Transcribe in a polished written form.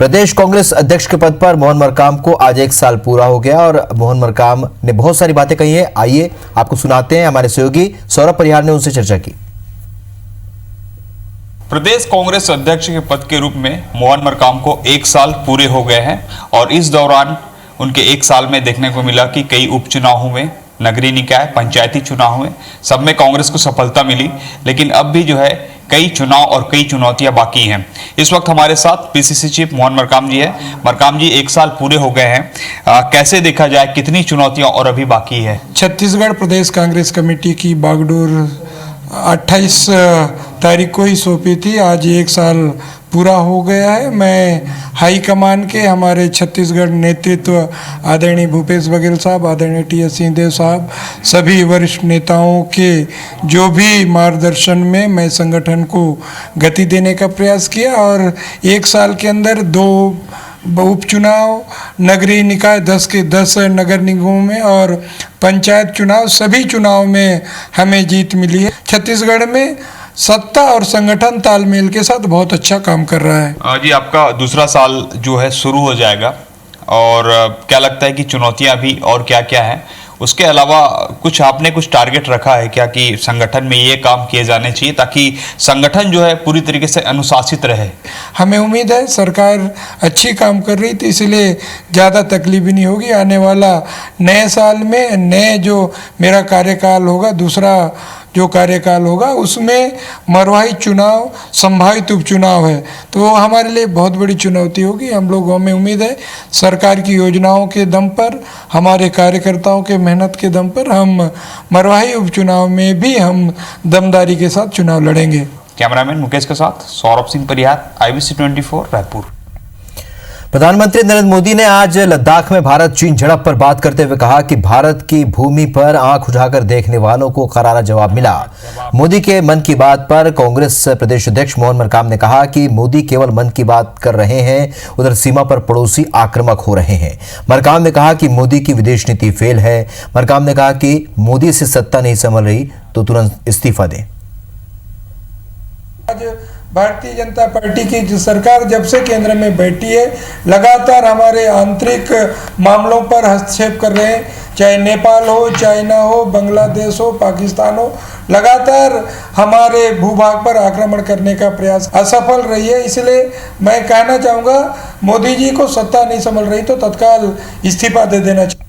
प्रदेश कांग्रेस अध्यक्ष के पद पर मोहन मरकाम को आज 1 साल पूरा हो गया और मोहन मरकाम ने बहुत सारी बातें कही हैं। आइए आपको सुनाते हैं। हमारे सहयोगी सौरभ परिहार ने उनसे चर्चा की। प्रदेश कांग्रेस अध्यक्ष के पद के रूप में मोहन मरकाम को 1 साल पूरे हो गए हैं और इस दौरान उनके 1 साल में देखने को मिला कि कई उपचुनावों में, नगरीय निकाय, पंचायती चुनाव में सब में कांग्रेस को सफलता मिली, लेकिन अब भी जो है कई चुनाव और कई चुनौतियां बाकी हैं। इस वक्त हमारे साथ पीसीसी चीफ मोहन मरकाम जी है। मरकाम जी, 1 साल पूरे हो गए हैं, कैसे देखा जाए, कितनी चुनौतियां और अभी बाकी है? छत्तीसगढ़ प्रदेश कांग्रेस कमेटी की बागडोर 28 तारीख को ही सौंपी थी। आज 1 साल पूरा हो गया है। मैं हाईकमान के हमारे छत्तीसगढ़ नेतृत्व आदरणीय भूपेश बघेल साहब, आदरणीय टी.एस. सिंहदेव साहब, सभी वरिष्ठ नेताओं के जो भी मार्गदर्शन में मैं संगठन को गति देने का प्रयास किया और 1 साल के अंदर 2 उपचुनाव, नगरीय निकाय 10 के 10 नगर निगमों में और पंचायत चुनाव, सभी चुनाव में हमें जीत मिली है। छत्तीसगढ़ में सत्ता और संगठन तालमेल के साथ बहुत अच्छा काम कर रहा है। जी, आपका दूसरा साल जो है शुरू हो जाएगा और क्या लगता है कि चुनौतियां अभी और क्या क्या हैं? उसके अलावा कुछ आपने कुछ टारगेट रखा है क्या कि संगठन में ये काम किए जाने चाहिए ताकि संगठन जो है पूरी तरीके से अनुशासित रहे? हमें उम्मीद है सरकार अच्छी काम कर रही थी, इसलिए ज़्यादा तकलीफ भी नहीं होगी। आने वाला नए साल में नए जो मेरा कार्यकाल होगा, दूसरा जो कार्यकाल होगा, उसमें मरवाही चुनाव, संभावित उपचुनाव है, तो वो हमारे लिए बहुत बड़ी चुनौती होगी। हम लोगों में उम्मीद है सरकार की योजनाओं के दम पर, हमारे कार्यकर्ताओं के मेहनत के दम पर हम मरवाही उपचुनाव में भी हम दमदारी के साथ चुनाव लड़ेंगे। कैमरामैन मुकेश के साथ सौरभ सिंह परिहार, IBC 24 रायपुर। प्रधानमंत्री नरेंद्र मोदी ने आज लद्दाख में भारत चीन झड़प पर बात करते हुए कहा कि भारत की भूमि पर आंख उठाकर देखने वालों को करारा जवाब मिला। मोदी के मन की बात पर कांग्रेस प्रदेश अध्यक्ष मोहन मरकाम ने कहा कि मोदी केवल मन की बात कर रहे हैं, उधर सीमा पर पड़ोसी आक्रामक हो रहे हैं। मरकाम ने कहा कि मोदी की विदेश नीति फेल है। मरकाम ने कहा कि मोदी से सत्ता नहीं संभल रही तो तुरंत इस्तीफा दें। भारतीय जनता पार्टी की जो सरकार जब से केंद्र में बैठी है, लगातार हमारे आंतरिक मामलों पर हस्तक्षेप कर रहे हैं, चाहे नेपाल हो, चाइना हो, बांग्लादेश हो, पाकिस्तान हो, लगातार हमारे भूभाग पर आक्रमण करने का प्रयास असफल रही है। इसलिए मैं कहना चाहूँगा, मोदी जी को सत्ता नहीं संभल रही तो तत्काल इस्तीफा दे देना चाहिए।